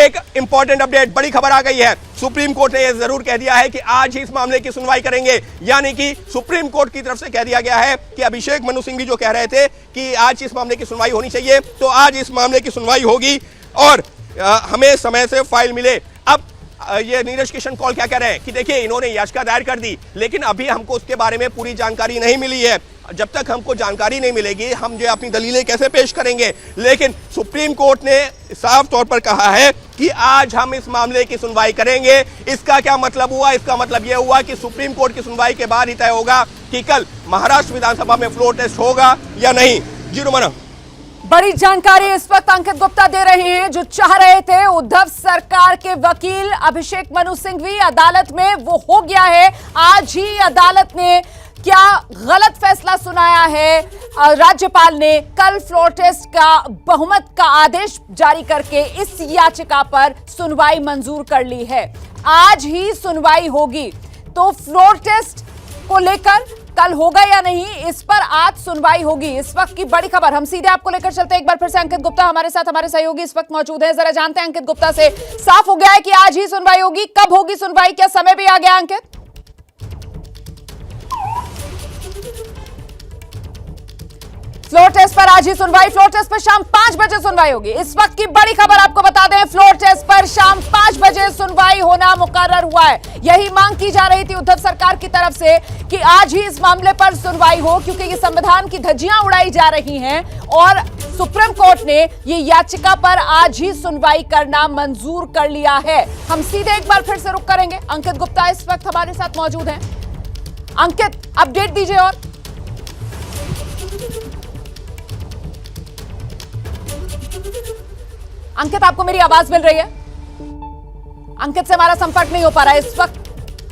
एक important update, बड़ी खबर आ गई है। सुप्रीम कोर्ट ने यह जरूर कह दिया है कि आज ही इस मामले की सुनवाई करेंगे, यानी कि सुप्रीम कोर्ट की तरफ से कह दिया गया है कि अभिषेक मनु सिंघवी जो कह रहे थे कि आज इस मामले की सुनवाई होनी चाहिए, तो आज इस मामले की सुनवाई होगी और हमें समय से फाइल मिले। अब ये नीरज किशन कौल क्या कह रहे हैं कि देखिए इन्होंने याचिका दायर कर दी, लेकिन अभी हमको उसके बारे में पूरी जानकारी नहीं मिली है। जब तक हमको जानकारी नहीं मिलेगी हम जो अपनी दलीलें कैसे पेश करेंगे। लेकिन सुप्रीम कोर्ट ने साफ तौर पर कहा है कि आज हम इस मामले की सुनवाई करेंगे। इसका क्या मतलब हुआ? इसका मतलब यह हुआ कि सुप्रीम कोर्ट की सुनवाई के बाद ही तय होगा कि कल महाराष्ट्र विधानसभा में फ्लोर टेस्ट होगा या नहीं। जी रुमाना, बड़ी जानकारी इस वक्त अंकित गुप्ता दे रहे हैं। जो चाह रहे थे उद्धव सरकार के वकील अभिषेक मनु सिंघवी अदालत में, वो हो गया है। आज ही अदालत ने क्या गलत फैसला सुनाया है? राज्यपाल ने कल फ्लोर टेस्ट का बहुमत का आदेश जारी करके इस याचिका पर सुनवाई मंजूर कर ली है। आज ही सुनवाई होगी, तो फ्लोर टेस्ट को लेकर कल होगा या नहीं, इस पर आज सुनवाई होगी। इस वक्त की बड़ी खबर हम सीधे आपको लेकर चलते हैं। एक बार फिर से अंकित गुप्ता हमारे साथ, हमारे सहयोगी इस वक्त मौजूद है। जरा जानते हैं अंकित गुप्ता से। साफ हो गया है कि आज ही सुनवाई होगी, कब होगी सुनवाई, क्या समय भी आ गया अंकित? फ्लोर टेस्ट पर आज ही सुनवाई, फ्लोर टेस्ट पर शाम 5 बजे सुनवाई होगी। इस वक्त की बड़ी खबर आपको बता दें, फ्लोर टेस्ट पर शाम 5 बजे सुनवाई होना मुकर्रर हुआ है। यही मांग की जा रही थी उद्धव सरकार की तरफ से कि आज ही इस मामले पर सुनवाई हो, क्योंकि ये संविधान की धज्जियां उड़ाई जा रही हैं और सुप्रीम कोर्ट ने ये याचिका पर आज ही सुनवाई करना मंजूर कर लिया है। हम सीधे एक बार फिर से रुक करेंगे। अंकित गुप्ता इस वक्त हमारे साथ मौजूद हैं। अंकित, अपडेट दीजिए। और अंकित, आपको मेरी आवाज मिल रही है? अंकित से हमारा संपर्क नहीं हो पा रहा है। इस वक्त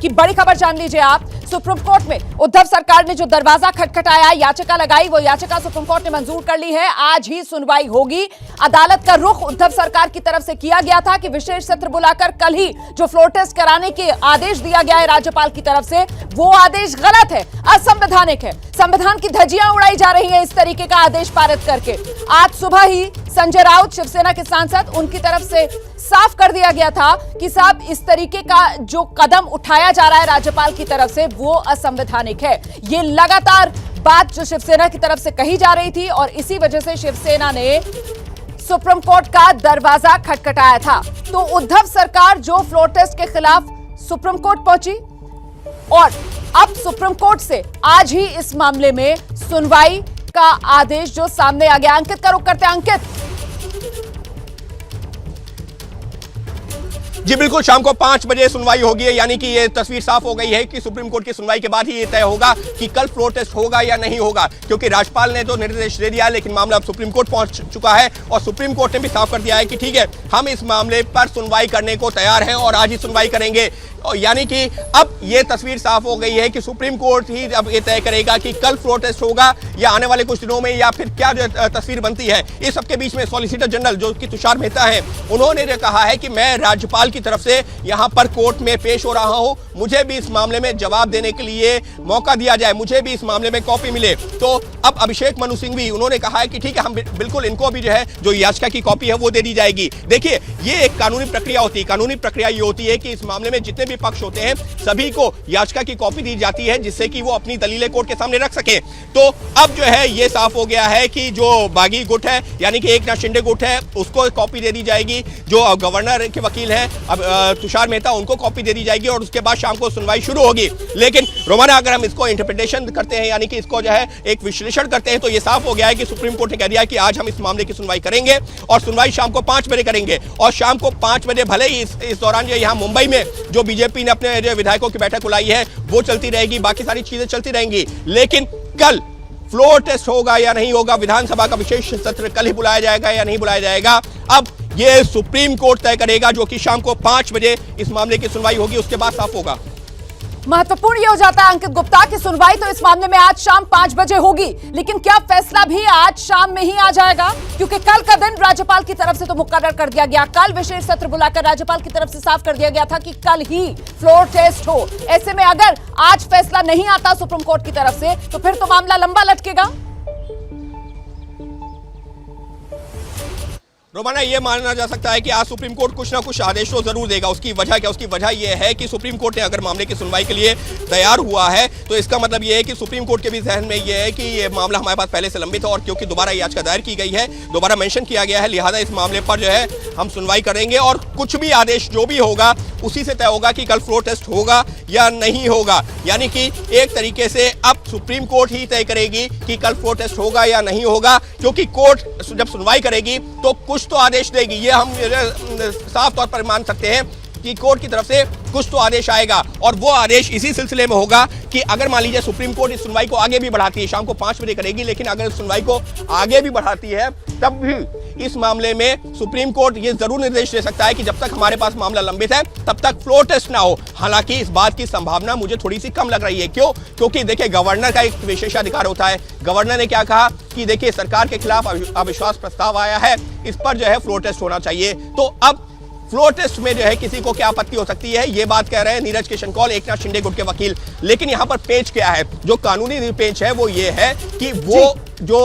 की बड़ी खबर जान लीजिए आप। सुप्रीम कोर्ट में उद्धव सरकार ने जो दरवाजा खटखटाया, याचिका लगाई, वो याचिका सुप्रीम कोर्ट ने मंजूर कर ली है। आज ही सुनवाई होगी। अदालत का रुख उद्धव सरकार की तरफ से किया गया था कि विशेष सत्र बुलाकर कल ही जो फ्लोर टेस्ट कराने के आदेश दिया गया है राज्यपाल की तरफ से, वो आदेश गलत है, असंवैधानिक है। संविधान की धज्जियां उड़ाई जा रही है इस तरीके का आदेश पारित करके। आज सुबह ही संजय राउत, शिवसेना के सांसद, उनकी तरफ से साफ कर दिया गया था कि साहब इस तरीके का जो कदम उठाया जा रहा है राज्यपाल की तरफ से वो असंवैधानिक है। ये लगातार बात जो शिवसेना की तरफ से कही जा रही थी और इसी वजह से शिवसेना ने सुप्रीम कोर्ट का दरवाजा खटखटाया था। तो उद्धव सरकार जो फ्लोर टेस्ट के खिलाफ सुप्रीम कोर्ट पहुंची और अब सुप्रीम कोर्ट से आज ही इस मामले में सुनवाई का आदेश जो सामने आ गया। अंकित का रुख करते हैं। अंकित, जी बिल्कुल, शाम को 5 बजे सुनवाई होगी, यानी कि ये तस्वीर साफ हो गई है कि सुप्रीम कोर्ट की सुनवाई के बाद ही ये तय होगा कि कल फ्लोर टेस्ट होगा या नहीं होगा, क्योंकि राज्यपाल ने तो निर्देश दे दिया है, लेकिन मामला अब सुप्रीम कोर्ट पहुंच चुका है और सुप्रीम कोर्ट ने भी साफ कर दिया है कि ठीक है, हम इस मामले पर सुनवाई करने को तैयार हैं और आज ही सुनवाई करेंगे। यानी कि अब ये तस्वीर साफ हो गई है कि सुप्रीम कोर्ट ही अब ये तय करेगा कि कल फ्लोर टेस्ट होगा या आने वाले कुछ दिनों में, या फिर क्या जो तस्वीर बनती है। इस सबके बीच में सॉलिसिटर जनरल जो कि तुषार मेहता है, उन्होंने कहा है कि मैं राज्यपाल की तरफ से यहां पर कोर्ट में पेश हो रहा हूं, मुझे भी इस मामले में जवाब देने के लिए मौका दिया जाए, मुझे भी इस मामले में कॉपी मिले। तो अब अभिषेक मनु सिंघवी उन्होंने कहा है कि ठीक है, हम बिल्कुल इनको भी जो है जो याचिका की कॉपी है वो दे दी जाएगी। देखिए, ये एक कानूनी प्रक्रिया होती है। कानूनी प्रक्रिया ये होती है कि इस मामले में जितने भी पक्ष होते हैं सभी को याचिका की कॉपी दी जाती है, जिससे कि वो अपनी दलीलें कोर्ट के सामने रख सके। तो अब जो है ये साफ हो गया है कि जो बागी गुट है, यानी कि एकनाथ शिंदे गुट है, उसको कॉपी दे दी जाएगी। जो गवर्नर के वकील हैं अब तुषार मेहता, उनको कॉपी दे दी जाएगी और उसके बाद शाम को सुनवाई शुरू होगी। लेकिन रोमाना, अगर हम इसको इंटरप्रिटेशन करते हैं, यानी कि इसको जो है एक विश्लेषण करते हैं, तो ये साफ हो गया है कि सुप्रीम कोर्ट ने कह दिया है कि आज हम इस मामले की सुनवाई करेंगे और सुनवाई शाम को 5 बजे करेंगे। और शाम को 5 बजे भले ही इस दौरान जो यहाँ मुंबई में जो बीजेपी ने अपने विधायकों की बैठक बुलाई है वो चलती रहेगी, बाकी सारी चीजें चलती रहेंगी, लेकिन कल फ्लोर टेस्ट होगा या नहीं होगा, विधानसभा का विशेष सत्र कल ही बुलाया जाएगा या नहीं बुलाया जाएगा, अब ये सुप्रीम कोर्ट तय करेगा, जो कि शाम को 5 बजे इस मामले की सुनवाई होगी, उसके बाद साफ होगा। महत्वपूर्ण यह हो जाता है अंकित गुप्ता की सुनवाई तो इस मामले में आज शाम 5 बजे होगी, लेकिन क्या फैसला भी आज शाम में ही आ जाएगा? क्योंकि कल का दिन राज्यपाल की तरफ से तो मुकर्रर कर दिया गया, कल विशेष सत्र बुलाकर राज्यपाल की तरफ से साफ कर दिया गया था कि कल ही फ्लोर टेस्ट हो। ऐसे में अगर आज फैसला नहीं आता सुप्रीम कोर्ट की तरफ से तो फिर तो मामला लंबा लटकेगा। रोमाना, ये माना जा सकता है कि आज सुप्रीम कोर्ट कुछ ना कुछ आदेश तो जरूर देगा। उसकी वजह क्या? उसकी वजह यह है कि सुप्रीम कोर्ट ने अगर मामले की सुनवाई के लिए तैयार हुआ है तो इसका मतलब यह है कि सुप्रीम कोर्ट के भी जहन में यह है कि ये मामला हमारे पास पहले से लंबित है और क्योंकि दोबारा याचिका दायर की गई है, दोबारा मेंशन किया गया है, लिहाजा इस मामले पर जो है हम सुनवाई करेंगे और कुछ भी आदेश जो भी होगा उसी से तय होगा कि कल फ्लोर टेस्ट होगा या नहीं होगा। यानी कि एक तरीके से अब सुप्रीम कोर्ट ही तय करेगी कि कल फ्लोर टेस्ट होगा या नहीं होगा, क्योंकि कोर्ट जब सुनवाई करेगी तो कुछ तो आदेश देगी। ये हम साफ तौर पर मान सकते हैं कि कोर्ट की तरफ से कुछ तो आदेश आएगा और वो आदेश इसी सिलसिले में होगा कि अगर मान लीजिए सुप्रीम कोर्ट इस सुनवाई को आगे भी बढ़ाती है, शाम को 5 बजे करेगी, लेकिन अगर सुनवाई को आगे भी बढ़ाती है तब भी इस मामले में सुप्रीम कोर्ट ये जरूर निर्देश दे सकता है कि जब तक हमारे पास मामला लंबित है तब तक फ्लोर टेस्ट ना हो। हालांकि इस बात की संभावना मुझे थोड़ी सी कम लग रही है। क्यों? क्योंकि देखिए, गवर्नर का एक विशेषाधिकार होता है। गवर्नर ने क्या कहा कि देखिए, सरकार के खिलाफ अविश्वास प्रस्ताव आया है, इस पर जो है फ्लोर टेस्ट होना चाहिए। तो अब फ्लोर टेस्ट में जो है किसी को क्या आपत्ति हो सकती है, ये बात कह रहे हैं नीरज किशन कौल, एकनाथ शिंदे गुट के वकील। लेकिन यहां पर पेच क्या है? जो कानूनी पेच है वो ये है कि वो जो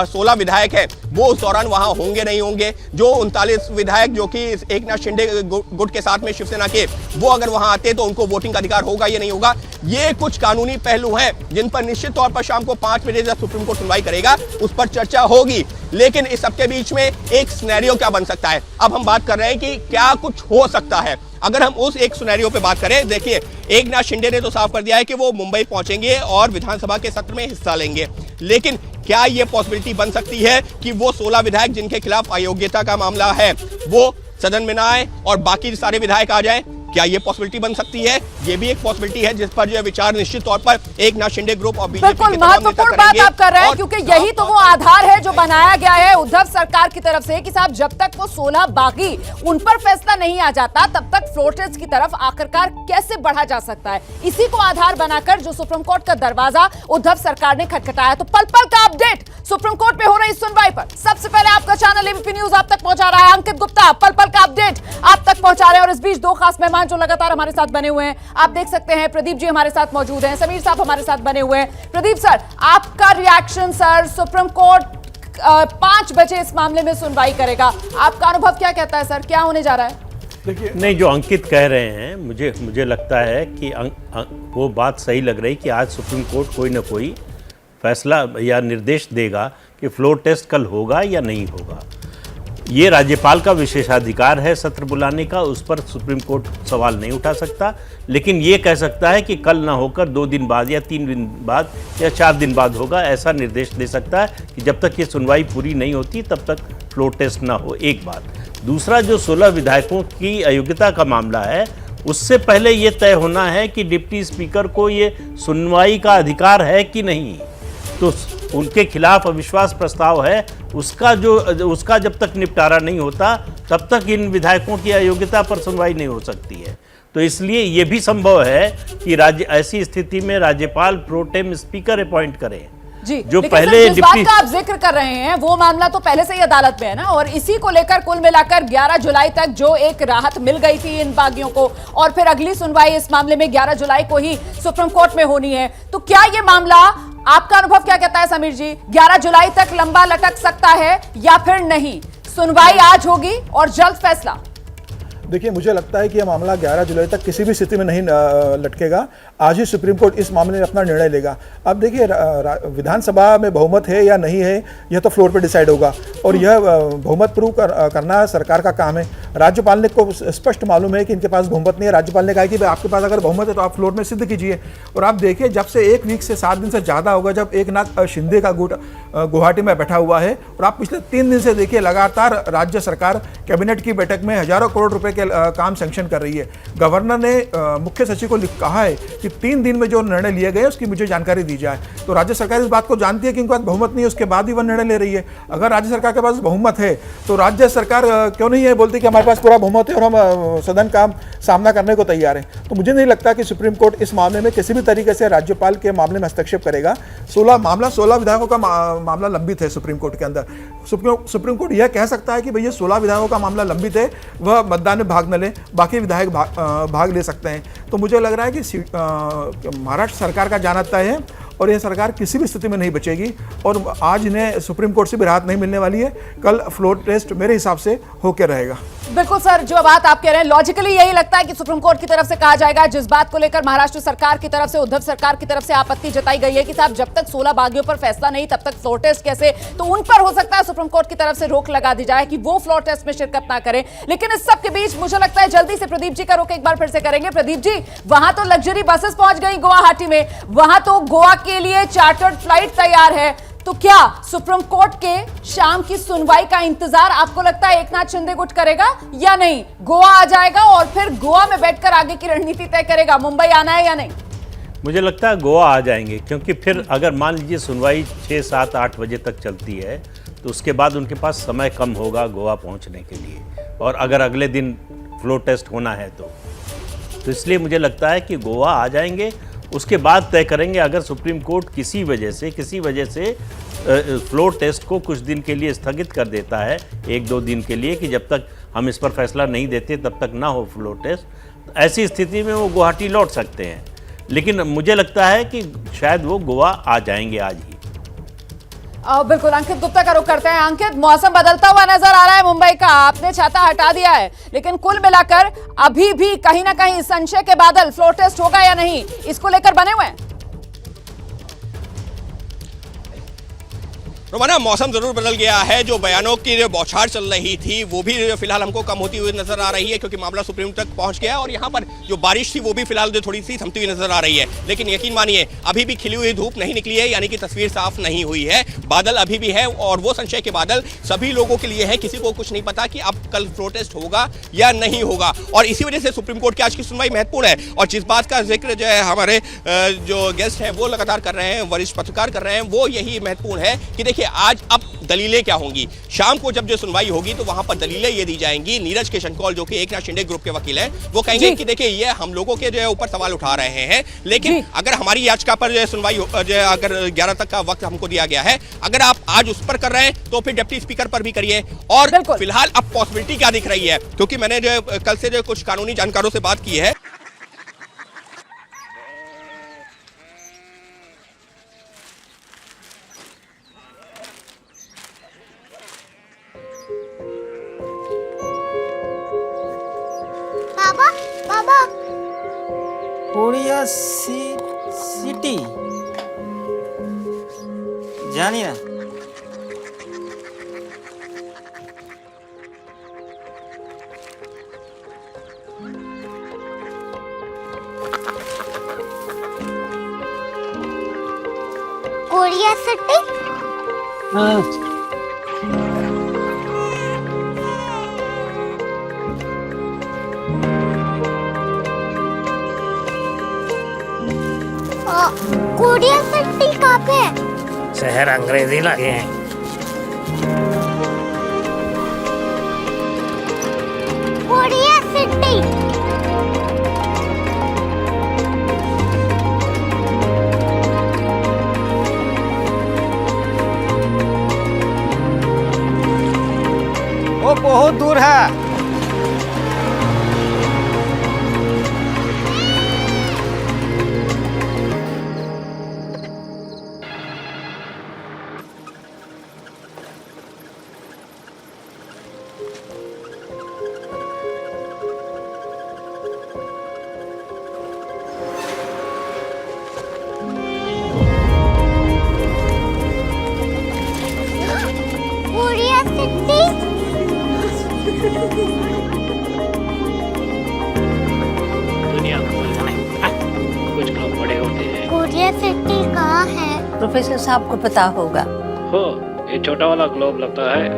16 विधायक है वो उस दौरान वहां होंगे नहीं होंगे। जो 39 विधायक जो कि एकनाथ शिंदे गुट के साथ में शिवसेना के, वो अगर वहां आते तो उनको वोटिंग का अधिकार होगा या नहीं होगा। ये कुछ कानूनी पहलू हैं जिन पर निश्चित तौर पर शाम को 5 बजे जब सुप्रीम कोर्ट सुनवाई करेगा उस पर चर्चा होगी। लेकिन इस सबके बीच में एक सिनेरियो क्या बन सकता है? अब हम बात कर रहे हैं कि क्या कुछ हो सकता है। अगर हम उस एक सिनेरियो पे बात करें, देखिए, एकनाथ शिंदे ने तो साफ कर दिया है कि वो मुंबई पहुंचेंगे और विधानसभा के सत्र में हिस्सा लेंगे। लेकिन क्या यह पॉसिबिलिटी बन सकती है कि वो 16 विधायक जिनके खिलाफ अयोग्यता का मामला है वो सदन में ना आए और बाकी सारे विधायक आ जाएं? क्या ये पॉसिबिलिटी बन सकती है? ये भी एक पॉसिबिलिटी है जिस पर जो विचार निश्चित तौर पर एकनाथ शिंदे ग्रुप और बीजेपी के तमाम नेता महत्वपूर्ण बात आप कर रहे हैं, क्योंकि यही तो वो आधार है जो बनाया गया है उद्धव सरकार की तरफ से कि साहब जब तक वो 16 बागी उन पर फैसला नहीं आ जाता तब तक फ्लोर टेस्ट की तरफ आखिरकार कैसे बढ़ा जा सकता है। इसी को आधार बनाकर जो सुप्रीम कोर्ट का दरवाजा उद्धव सरकार ने खटखटाया। तो पल पल का अपडेट सुप्रीम कोर्ट में हो रही सुनवाई पर सबसे पहले आपका चैनल एबीपी न्यूज आप तक पहुंचा रहा है। अंकित गुप्ता पल पल का अपडेट आप तक पहुंचा रहे हैं और इस बीच दो खास मेहमान जो लगातार हमारे साथ बने हुए हैं, आप देख सकते हैं प्रदीप जी हमारे साथ मौजूद हैं, समीर साहब हमारे साथ बने हुए हैं। प्रदीप सर, आपका रिएक्शन सर, सुप्रीम कोर्ट 5 बजे इस मामले में सुनवाई करेगा, आपका अनुभव क्या कहता है सर, क्या होने जा रहा है? देखिए, नहीं, जो अंकित कह रहे हैं मुझे लगता है कि वो बात सही लग रही कि आज सुप्रीम कोर्ट कोई ना कोई फैसला या निर्देश देगा कि फ्लोर टेस्ट कल होगा या नहीं होगा। ये राज्यपाल का विशेषाधिकार है सत्र बुलाने का, उस पर सुप्रीम कोर्ट सवाल नहीं उठा सकता, लेकिन ये कह सकता है कि कल ना होकर 2 दिन बाद या 3 दिन बाद या 4 दिन बाद होगा, ऐसा निर्देश दे सकता है कि जब तक ये सुनवाई पूरी नहीं होती तब तक फ्लोर टेस्ट ना हो। एक बात। दूसरा, जो 16 विधायकों की अयोग्यता का मामला है उससे पहले ये तय होना है कि डिप्टी स्पीकर को ये सुनवाई का अधिकार है कि नहीं। तो उनके खिलाफ अविश्वास प्रस्ताव है, उसका जब तक निपटारा नहीं होता तब तक इन विधायकों की अयोग्यता पर सुनवाई नहीं हो सकती है। तो इसलिए ये भी संभव है कि ऐसी स्थिति में राज्यपाल प्रोटेम स्पीकर अपॉइंट करें। जी, जो पहले जिस बात का आप जिक्र कर रहे हैं वो मामला तो पहले से ही अदालत में है ना, और इसी को लेकर कुल मिलाकर 11 जुलाई तक जो एक राहत मिल गई थी इन बागियों को, और फिर अगली सुनवाई इस मामले में 11 जुलाई को ही सुप्रीम कोर्ट में होनी है। तो क्या ये मामला, आपका अनुभव क्या कहता है समीर जी, 11 जुलाई तक लंबा लटक सकता है या फिर नहीं? सुनवाई आज होगी और जल्द फैसला। देखिए, मुझे लगता है कि यह मामला 11 जुलाई तक किसी भी स्थिति में नहीं लटकेगा। आज ही सुप्रीम कोर्ट इस मामले में अपना निर्णय लेगा। अब देखिए, विधानसभा में बहुमत है या नहीं है यह तो फ्लोर पे डिसाइड होगा, और यह बहुमत प्रूव करना सरकार का काम है। राज्यपाल ने को स्पष्ट मालूम है कि इनके पास बहुमत नहीं है। राज्यपाल ने कहा कि भाई आपके पास अगर बहुमत है तो आप फ्लोर में सिद्ध कीजिए। और आप देखिए, जब से 1 वीक से 7 दिन से ज़्यादा होगा जब एकनाथ शिंदे का गुट गुवाहाटी में बैठा हुआ है, और आप पिछले 3 दिन से देखिए लगातार राज्य सरकार कैबिनेट की बैठक में हजारों करोड़ रुपए के काम सैंक्शन कर रही है। गवर्नर ने मुख्य सचिव को कहा है कि 3 दिन में जो निर्णय लिए गए उसकी मुझे जानकारी दी जाए। तो राज्य सरकार इस बात को जानती है कि इनके पास बहुमत नहीं है, उसके बाद ही वह निर्णय ले रही है। अगर राज्य सरकार के पास बहुमत है तो राज्य सरकार क्यों नहीं है बोलती कि हमारे पास पूरा बहुमत है और हम सदन का सामना करने को तैयार हैं। तो मुझे नहीं लगता कि सुप्रीम कोर्ट इस मामले में किसी भी तरीके से राज्यपाल के मामले में हस्तक्षेप करेगा। 16 विधायकों का मामला लंबित है सुप्रीम कोर्ट के अंदर। सुप्रीम कोर्ट यह कह सकता है कि भैया 16 विधायकों का मामला लंबित है, वह मतदान में भाग न ले, बाकी विधायक भाग ले सकते हैं। तो मुझे लग रहा है कि महाराष्ट्र सरकार का जाना तय है और यह सरकार किसी भी स्थिति में नहीं बचेगी और आज इन्हें सुप्रीम कोर्ट से भी राहत नहीं मिलने वाली है। कल फ्लोर टेस्ट मेरे हिसाब से होकर रहेगा। बिल्कुल सर, जो बात आप कह रहे हैं लॉजिकली यही लगता है कि सुप्रीम कोर्ट की तरफ से कहा जाएगा। जिस बात को लेकर महाराष्ट्र सरकार की तरफ से, उद्धव सरकार की तरफ से आपत्ति जताई गई है कि साहब जब तक 16 बागियों पर फैसला नहीं तब तक फ्लोर टेस्ट कैसे, तो उन पर हो सकता है सुप्रीम कोर्ट की तरफ से रोक लगा दी जाए कि वो फ्लोर टेस्ट में शिरकत ना करें। लेकिन इस सब के बीच मुझे लगता है जल्दी से प्रदीप जी का रुख एक बार फिर से करेंगे। प्रदीप जी, वहां तो लग्जरी बसेस पहुंच गई गुवाहाटी में, वहां तो गोवा के लिए चार्टर्ड फ्लाइट तैयार है, तो क्या सुप्रीम कोर्ट के शाम की सुनवाई का इंतजार आपको लगता है एकनाथ शिंदे गुट करेगा या नहीं? गोवा आ जाएगा और फिर गोवा में बैठकर आगे की रणनीति तय करेगा, मुंबई आना है या नहीं? मुझे लगता है गोवा आ जाएंगे, क्योंकि फिर अगर मान लीजिए सुनवाई 6, 7, 8 बजे तक चलती है तो उसके बाद उनके पास समय कम होगा गोवा पहुंचने के लिए, और अगर अगले दिन फ्लोर टेस्ट होना है तो इसलिए मुझे लगता है कि गोवा आ जाएंगे। उसके बाद तय करेंगे। अगर सुप्रीम कोर्ट किसी वजह से फ्लोर टेस्ट को कुछ दिन के लिए स्थगित कर देता है, 1-2 दिन के लिए, कि जब तक हम इस पर फैसला नहीं देते तब तक ना हो फ्लोर टेस्ट, ऐसी स्थिति में वो गुवाहाटी लौट सकते हैं। लेकिन मुझे लगता है कि शायद वो गोवा आ जाएंगे आज ही। बिल्कुल, अंकित गुप्ता का रुख करते हैं। अंकित, मौसम बदलता हुआ नजर आ रहा है मुंबई का, आपने छाता हटा दिया है, लेकिन कुल मिलाकर अभी भी कहीं ना कहीं संशय के बादल फ्लोर टेस्ट होगा या नहीं इसको लेकर बने हुए हैं। रोमाना, मौसम जरूर बदल गया है। जो बयानों की जो बौछार चल रही थी वो भी फिलहाल हमको कम होती हुई नजर आ रही है, क्योंकि मामला सुप्रीम तक पहुंच गया है और यहाँ पर जो बारिश थी वो भी फिलहाल जो थोड़ी सी थमती हुई नजर आ रही है। लेकिन यकीन मानिए अभी भी खिली हुई धूप नहीं निकली है, यानी कि तस्वीर साफ नहीं हुई है। बादल अभी भी है और वो संशय के बादल सभी लोगों के लिए है। किसी को कुछ नहीं पता कि अब कल फ्लोर टेस्ट होगा या नहीं होगा, और इसी वजह से सुप्रीम कोर्ट की आज की सुनवाई महत्वपूर्ण है। और जिस बात का जिक्र जो है हमारे जो गेस्ट है वो लगातार कर रहे हैं, वरिष्ठ पत्रकार कर रहे हैं, वो यही महत्वपूर्ण है कि देखिए आज अब दलीलें क्या होंगी। शाम को जब जो सुनवाई होगी तो वहां पर दलीलें ये दी जाएंगी। नीरज किशनकौल जो कि एकनाथ शिंदे ग्रुप के वकील हैं, वो कहेंगे कि देखिए ये हम लोगों के जो है ऊपर सवाल उठा रहे हैं, लेकिन अगर हमारी याचिका पर जो सुनवाई जो अगर 11 तक का वक्त हमको दिया गया है, अगर आप आज उस पर कर रहे हैं तो फिर डिप्टी स्पीकर पर भी करिए। और फिलहाल अब पॉसिबिलिटी क्या दिख रही है, क्योंकि मैंने जो कल से जो कुछ कानूनी जानकारों से बात की है, कोरिया सिटी জানি না। Korea city? हाँ। कोरिया सिटी कहाँ पे है? शहर अंग्रेजी लगे हैं। Korea city. वो बहुत दूर है। Korea city? दुनिया को कुछ लोग बड़े होते हैं। कोरिया सिटी कहाँ है? प्रोफेसर साहब को पता होगा। हो, ये छोटा वाला ग्लोब लगता है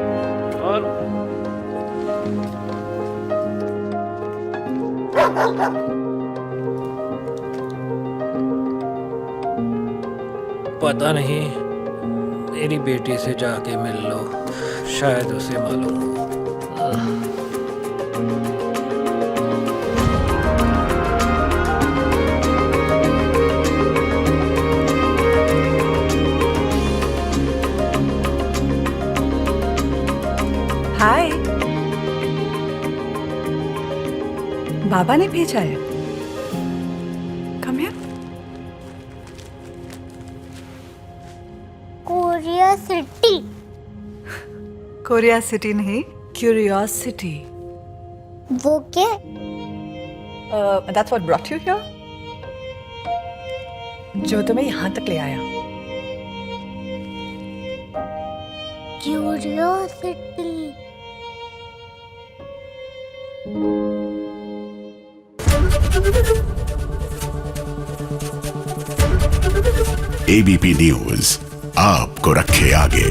और पता नहीं, मेरी बेटी से जाके मिल लो, शायद उसे मालूम हो। हाय, बाबा ने भेजा है। Come here. Curiosity. Korea city नहीं, क्यूरियोसिटी। वो क्या? That's what brought you here? जो तुम्हें यहाँ तक ले आया। क्यूरियोसिटी। एबीपी न्यूज आपको रखे आगे।